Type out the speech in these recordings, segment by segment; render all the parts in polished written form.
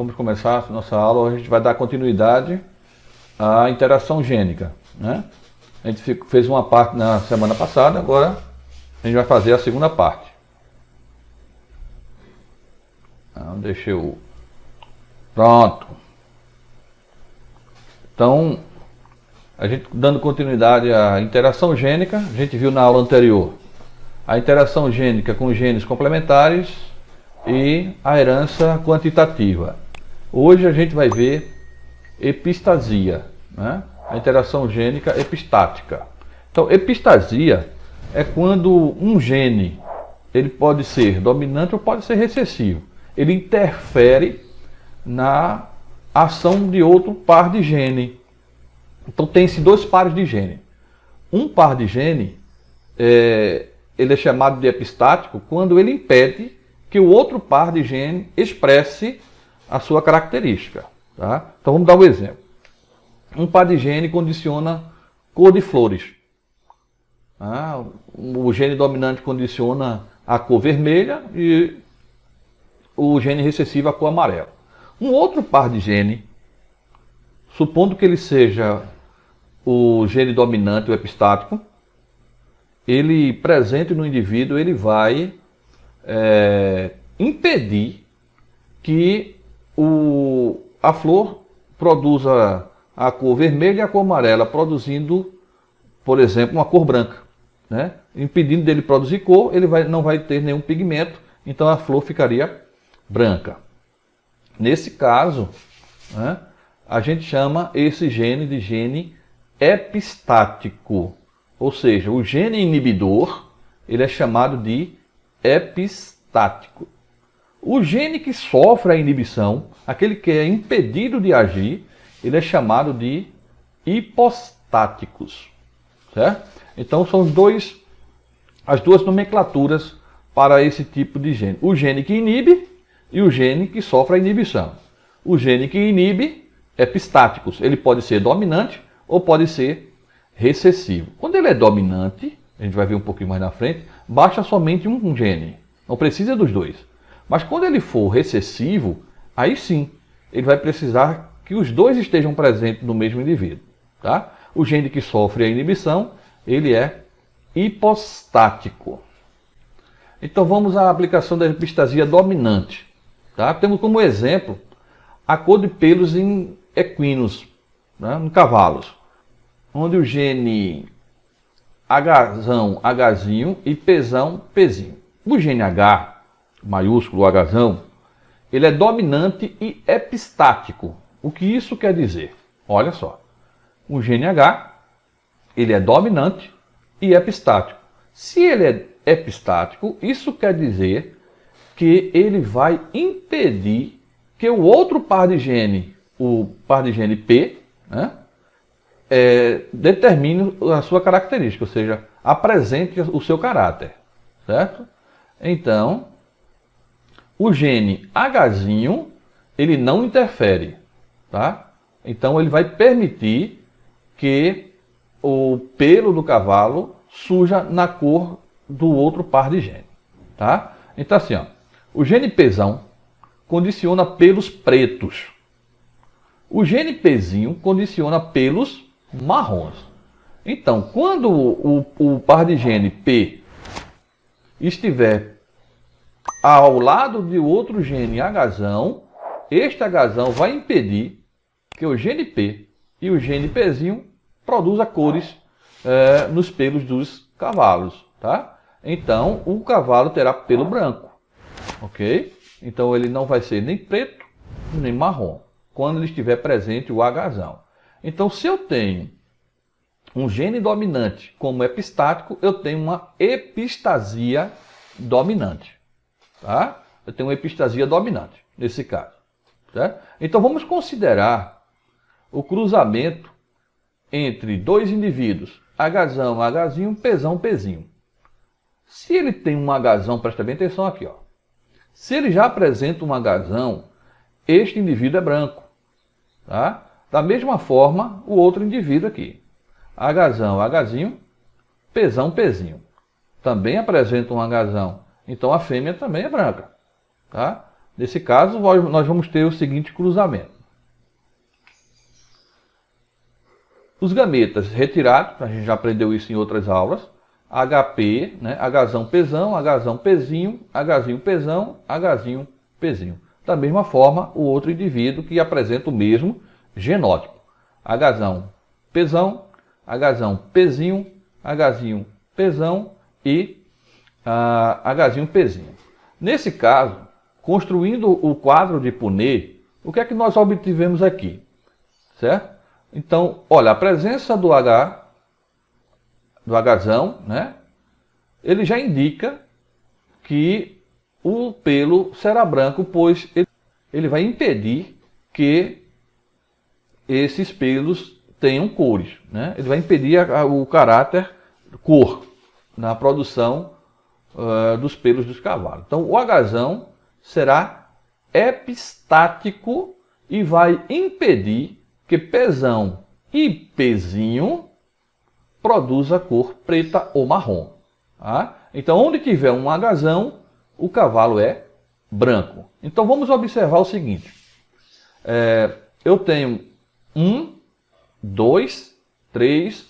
vamos começar a nossa aula. A gente vai dar continuidade à interação gênica, né? A gente fez uma parte na semana passada, agora a gente vai fazer a segunda parte. Deixa eu... Pronto. Então, a gente dando continuidade à interação gênica, a gente viu na aula anterior a interação gênica com genes complementares e a herança quantitativa. Hoje a gente vai ver epistasia, né? A interação gênica epistática. Então, epistasia é quando um gene, ele pode ser dominante ou pode ser recessivo. Ele interfere na ação de outro par de gene. Então, tem-se dois pares de gene. Um par de gene, ele é chamado de epistático quando ele impede que o outro par de gene expresse a sua característica. Tá? Então, vamos dar um exemplo. Um par de gene condiciona cor de flores. O gene dominante condiciona a cor vermelha e o gene recessivo a cor amarela. Um outro par de gene, supondo que ele seja o gene dominante, o epistático, ele presente no indivíduo, ele vai impedir que a flor produza a cor vermelha e a cor amarela, produzindo, por exemplo, uma cor branca, né? Impedindo dele produzir cor, ele não vai ter nenhum pigmento, então a flor ficaria branca. Nesse caso, né, a gente chama esse gene de gene epistático, ou seja, o gene inibidor, ele é chamado de epistático. O gene que sofre a inibição, aquele que é impedido de agir, ele é chamado de hipostáticos, certo? Então são as duas nomenclaturas para esse tipo de gene. O gene que inibe e o gene que sofre a inibição. O gene que inibe, epistáticos, ele pode ser dominante ou pode ser recessivo. Quando ele é dominante, a gente vai ver um pouquinho mais na frente, basta somente um gene, não precisa dos dois. Mas quando ele for recessivo, aí sim, ele vai precisar que os dois estejam presentes no mesmo indivíduo. Tá? O gene que sofre a inibição, ele é hipostático. Então vamos à aplicação da epistasia dominante. Tá? Temos como exemplo a cor de pelos em equinos, né, em cavalos, onde o gene Hzão, Hzinho e Pzão, Pzinho. O gene H, maiúsculo Hzão, ele é dominante e epistático. O que isso quer dizer? Olha só, o gene H, ele é dominante e epistático. Se ele é epistático, isso quer dizer que ele vai impedir que o outro par de gene, o par de gene P, né, determine a sua característica, ou seja, apresente o seu caráter, certo? Então, o gene Hzinho, ele não interfere, tá? Então, ele vai permitir que o pelo do cavalo suja na cor do outro par de gene, tá? Então, assim, ó, o gene Pzão condiciona pelos pretos. O gene Pzinho condiciona pelos marrons. Então, quando o par de gene P estiver ao lado de outro gene Hzão, este Hzão vai impedir que o gene P e o gene Pzinho produzam cores nos pelos dos cavalos, tá? Então, o cavalo terá pelo branco, ok? Então, ele não vai ser nem preto, nem marrom, quando ele estiver presente o Hzão. Então, se eu tenho um gene dominante como epistático, eu tenho uma epistasia dominante, tá? Eu tenho uma epistasia dominante, nesse caso, certo? Então, vamos considerar o cruzamento entre dois indivíduos, Hzão, Hzinho, Pzão, Pzinho. Se ele tem um Hzão, presta bem atenção aqui, ó. Se ele já apresenta um Hzão, este indivíduo é branco, tá? Da mesma forma, o outro indivíduo aqui, Hzão, Hzinho, Pzão, Pzinho, também apresenta um Hzão. Então a fêmea também é branca, tá? Nesse caso, nós vamos ter o seguinte cruzamento. Os gametas retirados, a gente já aprendeu isso em outras aulas, HP, né? Hzão Pzão, Hzão Pzinho, Hzinho Pzão, Hzinho Pzinho. Da mesma forma, o outro indivíduo que apresenta o mesmo genótipo. Hzão Pzão, Hzão Pzinho, Hzinho Pzão e Hzinho Pzinho. Nesse caso, construindo o quadro de Punnett, o que é que nós obtivemos aqui? Certo? Então, olha, a presença do Hzão, né? Ele já indica que o pelo será branco, pois ele vai impedir que esses pelos tenham cores, né? Ele vai impedir o caráter cor na produção dos pelos dos cavalos. Então, o Hzão será epistático e vai impedir que Pzão e Pzinho produza cor preta ou marrom. Tá? Então, onde tiver um Hzão, o cavalo é branco. Então, vamos observar o seguinte. Eu tenho 1, 2, 3,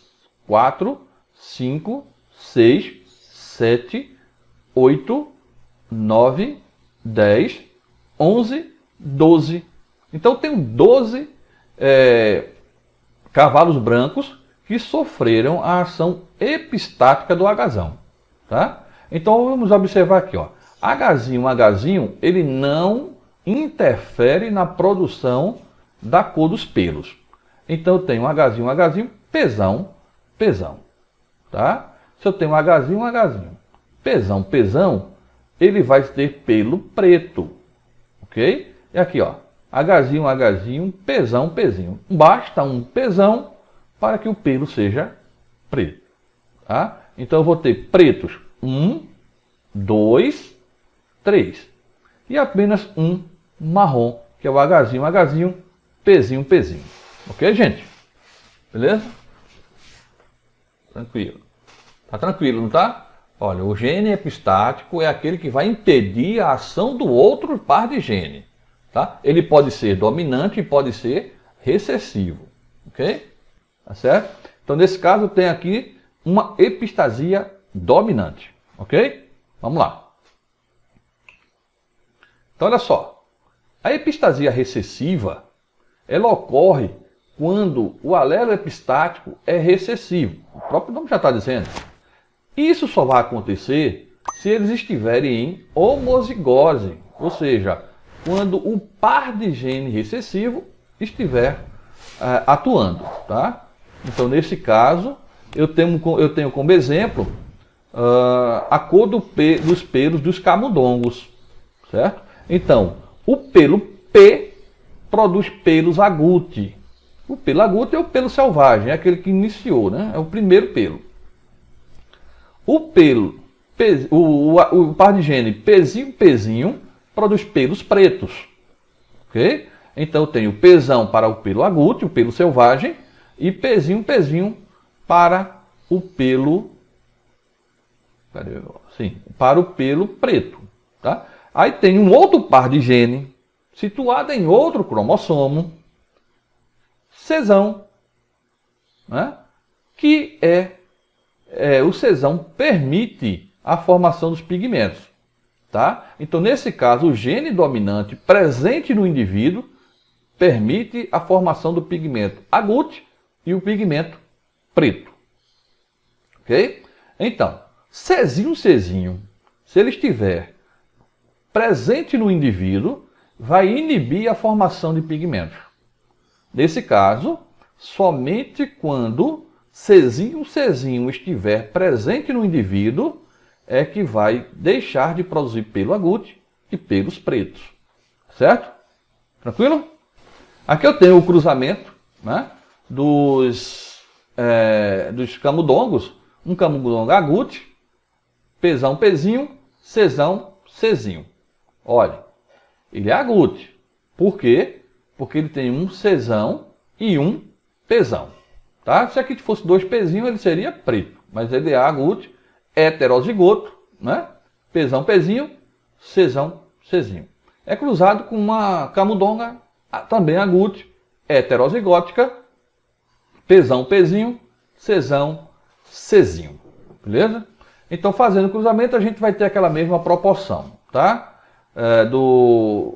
4, 5, 6, 7, 8, 9, 10, 11, 12. Então, eu tenho 12 cavalos brancos que sofreram a ação epistática do Hzão. Tá? Então, vamos observar aqui. Ó. Hzinho, ele não interfere na produção da cor dos pelos. Então, eu tenho Hzinho, Pzão. Tá? Se eu tenho Hzinho, Pzão, ele vai ter pelo preto. Ok? E aqui, ó. Hzinho, Pzinho. Basta um Pzão para que o pelo seja preto. Tá? Então, eu vou ter pretos 1, 2, 3. E apenas um marrom, que é o Hzinho, Pzinho. Ok, gente? Beleza? Tranquilo. Tá tranquilo, não tá? Olha, o gene epistático é aquele que vai impedir a ação do outro par de gene. Tá? Ele pode ser dominante e pode ser recessivo. Ok? Tá certo? Então, nesse caso, tem aqui uma epistasia dominante. Ok? Vamos lá. Então, olha só. A epistasia recessiva, ela ocorre quando o alelo epistático é recessivo. O próprio nome já está dizendo. Isso só vai acontecer se eles estiverem em homozigose, ou seja, quando o par de gene recessivo estiver atuando. Tá? Então, nesse caso, eu tenho como exemplo a cor dos pelos dos camundongos. Certo? Então, o pelo P produz pelos agouti. O pelo agouti é o pelo selvagem, é aquele que iniciou, né? É o primeiro pelo. O par de gene Pzinho produz pelos pretos. Ok? Então eu tenho Pzão para o pelo agouti, o pelo selvagem, e Pzinho para o pelo para o pelo preto. Tá? Aí tem um outro par de gene situado em outro cromossomo, Czão, né? Que o Czão permite a formação dos pigmentos. Tá? Então, nesse caso, o gene dominante presente no indivíduo permite a formação do pigmento agouti e o pigmento preto. Ok? Então, Czinho, se ele estiver presente no indivíduo, vai inibir a formação de pigmentos. Nesse caso, somente quando Czinho estiver presente no indivíduo é que vai deixar de produzir pelo agouti e pelos pretos. Certo? Tranquilo? Aqui eu tenho o cruzamento, né, dos camundongos. Um camundongo agouti, Pzinho, Czinho. Olha, ele é agouti. Por quê? Porque ele tem um Czão e um Pzão. Tá? Se aqui fosse 2 Pzinho, ele seria preto. Mas ele é agouti, heterozigoto, né? Pzinho, Czão. é cruzado com uma camundonga, também agute, heterozigótica, Pzão, Pzinho, Czão, Czinho. Beleza? Então, fazendo cruzamento, a gente vai ter aquela mesma proporção, tá?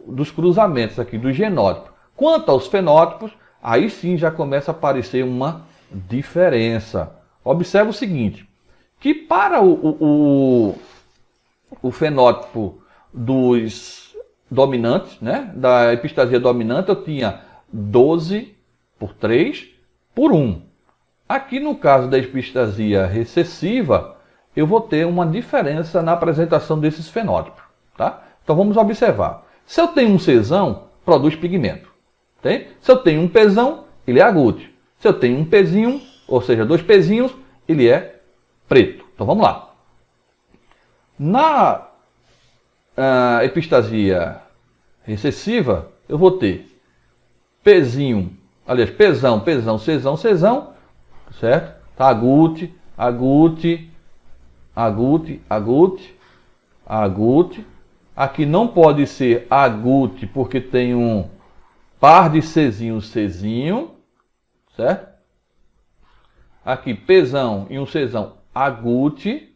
Dos cruzamentos aqui, do genótipo. Quanto aos fenótipos, aí sim já começa a aparecer uma diferença. Observe o seguinte, que para o fenótipo dos dominantes, né, da epistasia dominante, eu tinha 12 por 3 por 1. Aqui no caso da epistasia recessiva, eu vou ter uma diferença na apresentação desses fenótipos. Tá? Então vamos observar. Se eu tenho um Czão, produz pigmento. Tem? Se eu tenho um Pzão, ele é agute. Se eu tenho um Pzinho, ou seja, 2 Pzinhos, ele é preto. Então vamos lá. Na epistasia recessiva, eu vou ter Pzinho, aliás, Pzão, Czão, certo? Tá, agute, agute, agute, agute, agute. Aqui não pode ser agute porque tem um par de Czinho, certo? Aqui Pzão e um Czão, agute,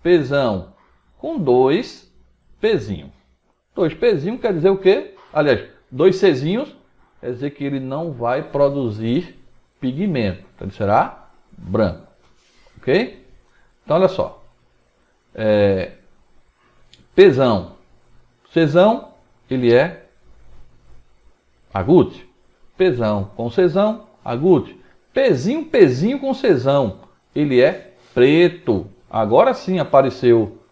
Pzão com 2 Pzinho. 2 Pzinho quer dizer o quê? Aliás, 2 Czinhos quer dizer que ele não vai produzir pigmento. Então ele será branco. Ok? Então olha só. Pzão, Czão, ele é agute. Pzão com Czão, agute. Pzinho com Czão, ele é preto. Agora sim apareceu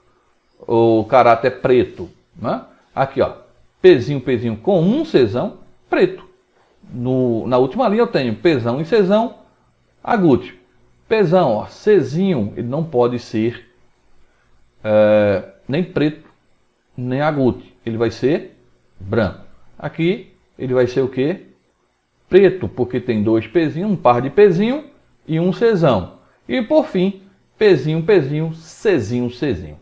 o caráter preto. Né? Aqui, ó. Pzinho com um Czão, preto. Na última linha eu tenho Pzão e Czão, agute. Pzão, ó, Czinho, ele não pode ser nem preto, nem agute. Ele vai ser branco. Aqui ele vai ser o quê? Preto, porque tem 2 Pzinho, um par de Pzinho e um Czão. E por fim, Pzinho, Czinho.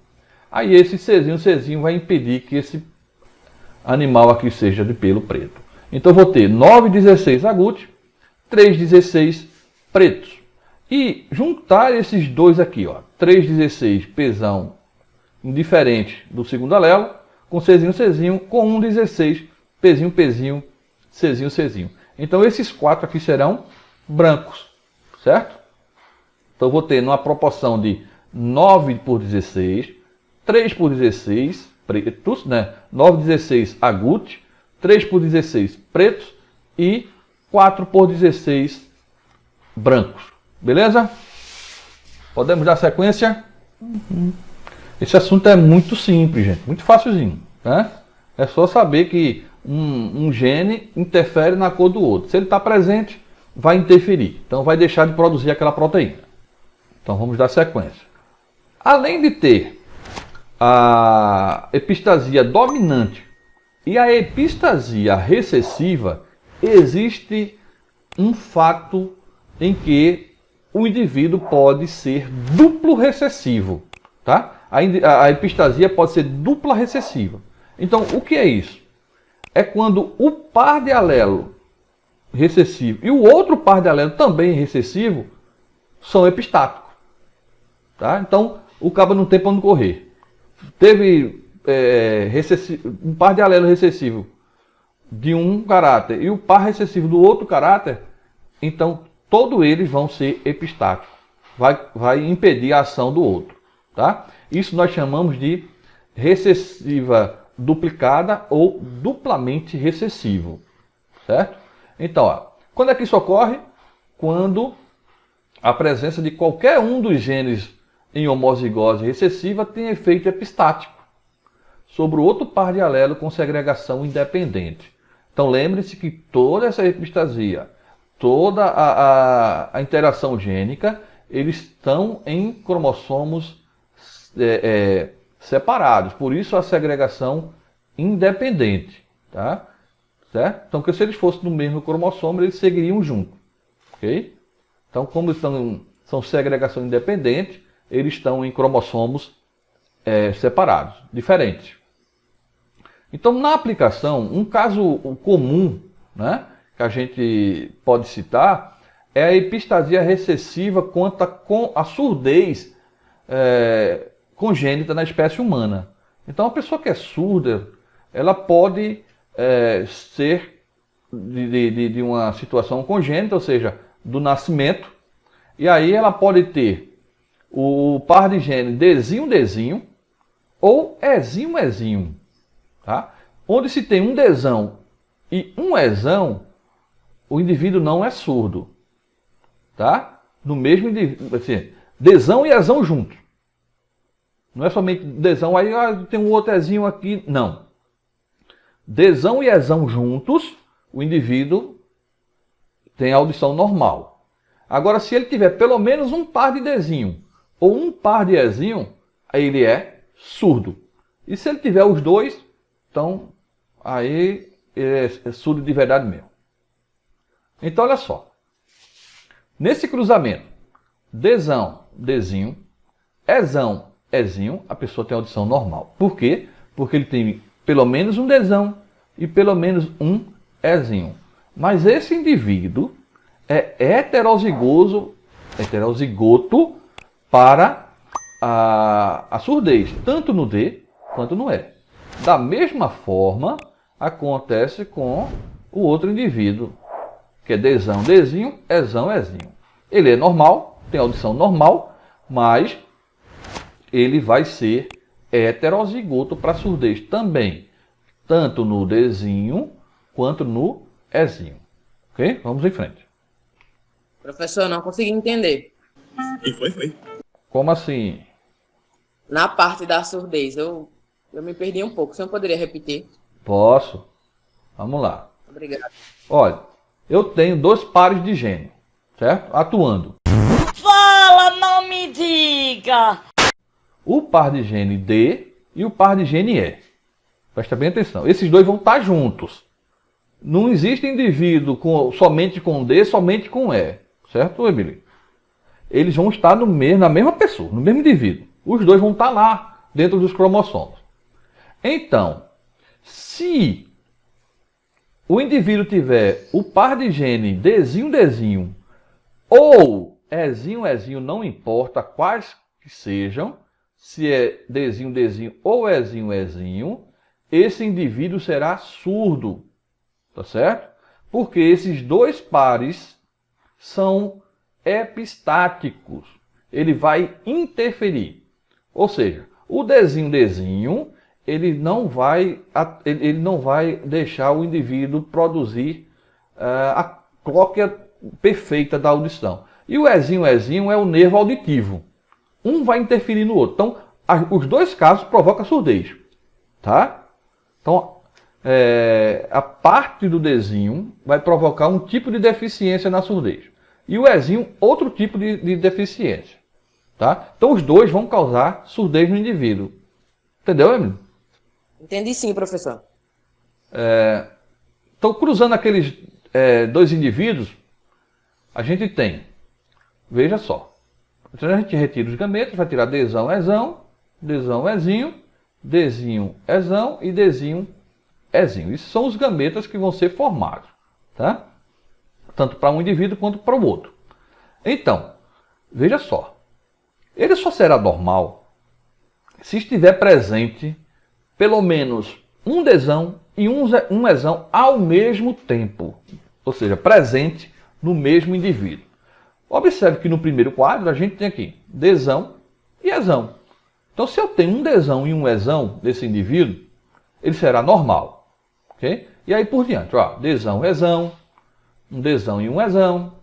Aí esse Czinho vai impedir que esse animal aqui seja de pelo preto. Então eu vou ter 9,16 agute, 3,16 pretos. E juntar esses dois aqui, ó, 3,16 Pzão indiferente do segundo alelo, com Czinho, com 1,16 Pzinho, Czinho. Então esses 4 aqui serão brancos, certo? Então eu vou ter numa proporção de 9 por 16, 3 por 16 pretos, né? 9,16 agute, 3 por 16 pretos e 4 por 16 brancos. Beleza? Podemos dar sequência? Esse assunto é muito simples, gente. Muito facilzinho. Né? É só saber que um gene interfere na cor do outro. Se ele está presente, vai interferir. Então vai deixar de produzir aquela proteína. Então vamos dar sequência. Além de ter a epistasia dominante e a epistasia recessiva, existe um fato em que o indivíduo pode ser duplo recessivo. Tá? A epistasia pode ser dupla recessiva. Então, o que é isso? É quando o par de alelo recessivo e o outro par de alelo também recessivo são epistáticos. Tá? Então, o cabo não tem para onde correr. Teve um par de alelo recessivo de um caráter e o par recessivo do outro caráter, então todos eles vão ser epistáticos. Vai impedir a ação do outro. Tá? Isso nós chamamos de recessiva duplicada ou duplamente recessivo. Certo? Então, ó, quando é que isso ocorre? Quando a presença de qualquer um dos genes em homozigose recessiva tem efeito epistático sobre o outro par de alelo com segregação independente. Então lembre-se que toda essa epistasia, toda a interação gênica, eles estão em cromossomos separados. Por isso a segregação independente. Tá? Certo? Então, que se eles fossem no mesmo cromossomo, eles seguiriam juntos. Ok? Então, como são segregação independente, eles estão em cromossomos separados, diferentes. Então, na aplicação, um caso comum, né, que a gente pode citar é a epistasia recessiva quanto a surdez congênita na espécie humana. Então, a pessoa que é surda, ela pode ser de uma situação congênita, ou seja, do nascimento, e aí ela pode ter o par de gene Dzinho ou Ezinho. Tá? Onde se tem um Dzão e um Ezão, o indivíduo não é surdo. Tá? No mesmo indivíduo, assim, Dzão e Ezão juntos. Não é somente Dzão, aí tem um outro Ezinho aqui, não. Dzão e Ezão juntos, o indivíduo tem audição normal. Agora, se ele tiver pelo menos um par de Dzinho ou um par de Ezinho, aí ele é surdo. E se ele tiver os dois, então aí ele é surdo de verdade mesmo. Então, olha só. Nesse cruzamento, Dzão, Dzinho, Ezão, Ezinho, a pessoa tem audição normal. Por quê? Porque ele tem pelo menos um Dzão e pelo menos um Ezinho. Mas esse indivíduo é heterozigoto para a surdez, tanto no D quanto no E. Da mesma forma, acontece com o outro indivíduo, que é Dzão, Dzinho, Ezão, Ezinho. Ele é normal, tem audição normal, mas ele vai ser heterozigoto para surdez também, tanto no Dzinho quanto no Ezinho. Ok? Vamos em frente. Professor, não consegui entender. E foi. Como assim? Na parte da surdez, eu me perdi um pouco. O senhor poderia repetir? Posso. Vamos lá. Obrigado. Olha, eu tenho dois pares de gene, certo? Atuando. Fala, não me diga! O par de gene D e o par de gene E. Presta bem atenção. Esses dois vão estar juntos. Não existe indivíduo somente com D, somente com E. Certo, Emily? Eles vão estar na mesma pessoa, no mesmo indivíduo. Os dois vão estar lá, dentro dos cromossomos. Então, se o indivíduo tiver o par de gene Dzinho ou Ezinho, não importa quais que sejam, se é Dzinho ou Ezinho, esse indivíduo será surdo. Tá certo? Porque esses dois pares são epistáticos. Ele vai interferir. Ou seja, o Dzinho, ele não vai deixar o indivíduo produzir a cópia perfeita da audição. E o Ezinho é o nervo auditivo. Um vai interferir no outro. Então, os dois casos provocam surdez. Tá? Então, a parte do Dzinho vai provocar um tipo de deficiência na surdez. E o Ezinho, outro tipo de deficiência. Tá? Então, os dois vão causar surdez no indivíduo. Entendeu, Emily? Entendi sim, professor. Então, cruzando aqueles dois indivíduos, a gente tem, veja só, então a gente retira os gametas, vai tirar Dzão, Ezinho, Dzinho, Ezão e Dzinho, Ezinho. Esses são os gametas que vão ser formados, tá? Tanto para um indivíduo quanto para o outro. Então, veja só, ele só será normal se estiver presente pelo menos um Dzão e um Ezão ao mesmo tempo, ou seja, presente no mesmo indivíduo. Observe que no primeiro quadro a gente tem aqui Dzão e Ezão. Então, se eu tenho um Dzão e um Ezão desse indivíduo, ele será normal. Okay? E aí por diante, ó, Dzão, Ezão, um Dzão e um Ezão,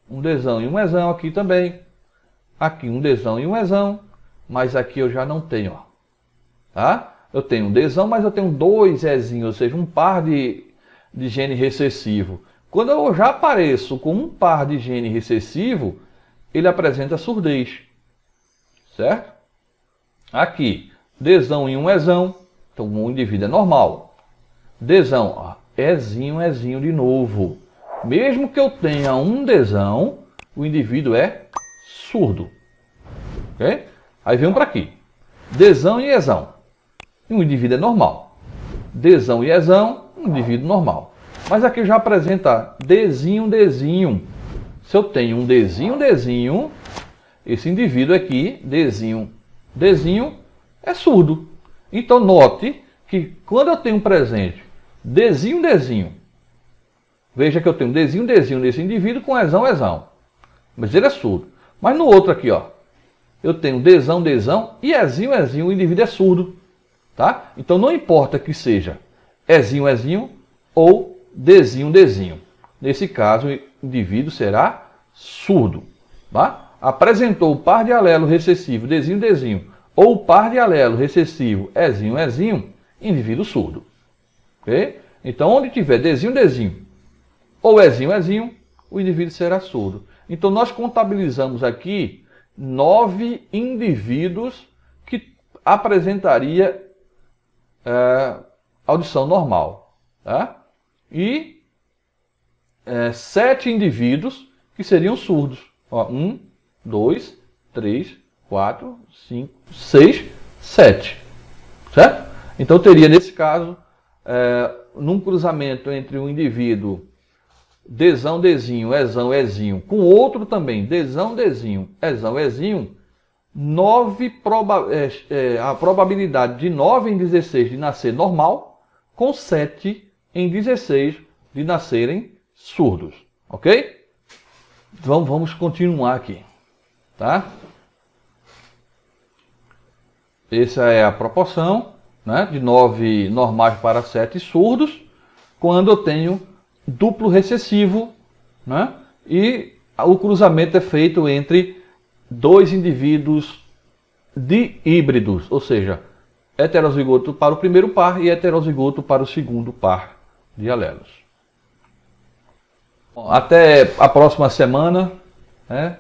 um Dzão e um Ezão aqui também. Aqui um Dzão e um Ezão, mas aqui eu já não tenho. Ó. Tá? Eu tenho um Dzão, mas eu tenho dois Ezinhos, ou seja, um par de gene recessivo. Quando eu já apareço com um par de gene recessivo, ele apresenta surdez. Certo? Aqui, Dzão e um Ezão, então o indivíduo é normal. Dzão, ó, Ezinho de novo. Mesmo que eu tenha um Dzão, o indivíduo é surdo. Ok? Aí vem para aqui. Dzão e Ezão. E o indivíduo é normal. Dzão e Ezão, um indivíduo normal. Mas aqui já apresenta Dzinho, Dzinho. Se eu tenho um Dzinho, Dzinho, esse indivíduo aqui, Dzinho, Dzinho, é surdo. Então note que quando eu tenho um presente Dzinho, Dzinho, veja que eu tenho Dzinho, Dzinho nesse indivíduo com Ezão, Ezão. Mas ele é surdo. Mas no outro aqui, ó, eu tenho Dzão, Dzão e Ezinho, Ezinho, o indivíduo é surdo. Tá? Então não importa que seja Ezinho, Ezinho ou Dzinho, Dzinho. Nesse caso, o indivíduo será surdo. Tá? Apresentou o par de alelo recessivo Dzinho, Dzinho ou o par de alelo recessivo Ezinho, Ezinho, indivíduo surdo. Okay? Então, onde tiver Dzinho, Dzinho ou Ezinho, Ezinho, o indivíduo será surdo. Então, nós contabilizamos aqui 9 indivíduos que apresentaria audição normal. Tá? E 7 indivíduos que seriam surdos. Ó, 1, 2, 3, 4, 5, 6, 7. Certo? Então teria nesse caso, num cruzamento entre um indivíduo Dzão, Dzinho, Ezão, Ezinho, com outro também, Dzão, Dzinho, Ezão, Ezinho, a probabilidade de 9 em 16 de nascer normal, com 7 em 16 de nascerem surdos. Ok? Então vamos continuar aqui. Tá? Essa é a proporção, né, de 9 normais para 7 surdos, quando eu tenho duplo recessivo, né, e o cruzamento é feito entre 2 indivíduos híbridos, ou seja, heterozigoto para o primeiro par e heterozigoto para o segundo par de alelos. Até a próxima semana, né?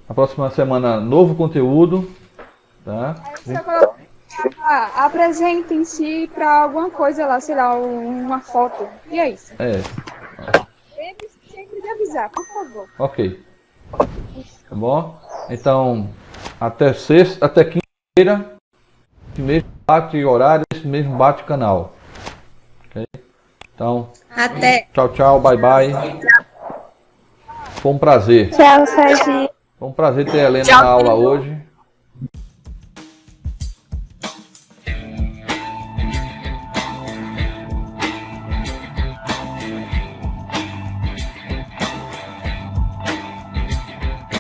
A próxima semana, novo conteúdo. Tá? Apresentem-se para alguma coisa lá, sei lá, uma foto. E é isso. Sempre de avisar, por favor. Ok. Tá bom? Então, até sexta, até quinta-feira, esse mesmo bate horário, esse mesmo bate canal. Ok? Então, Até. Tchau, tchau, bye, bye. Foi um prazer. Tchau, Serginho. Foi um prazer ter a Helena na aula hoje.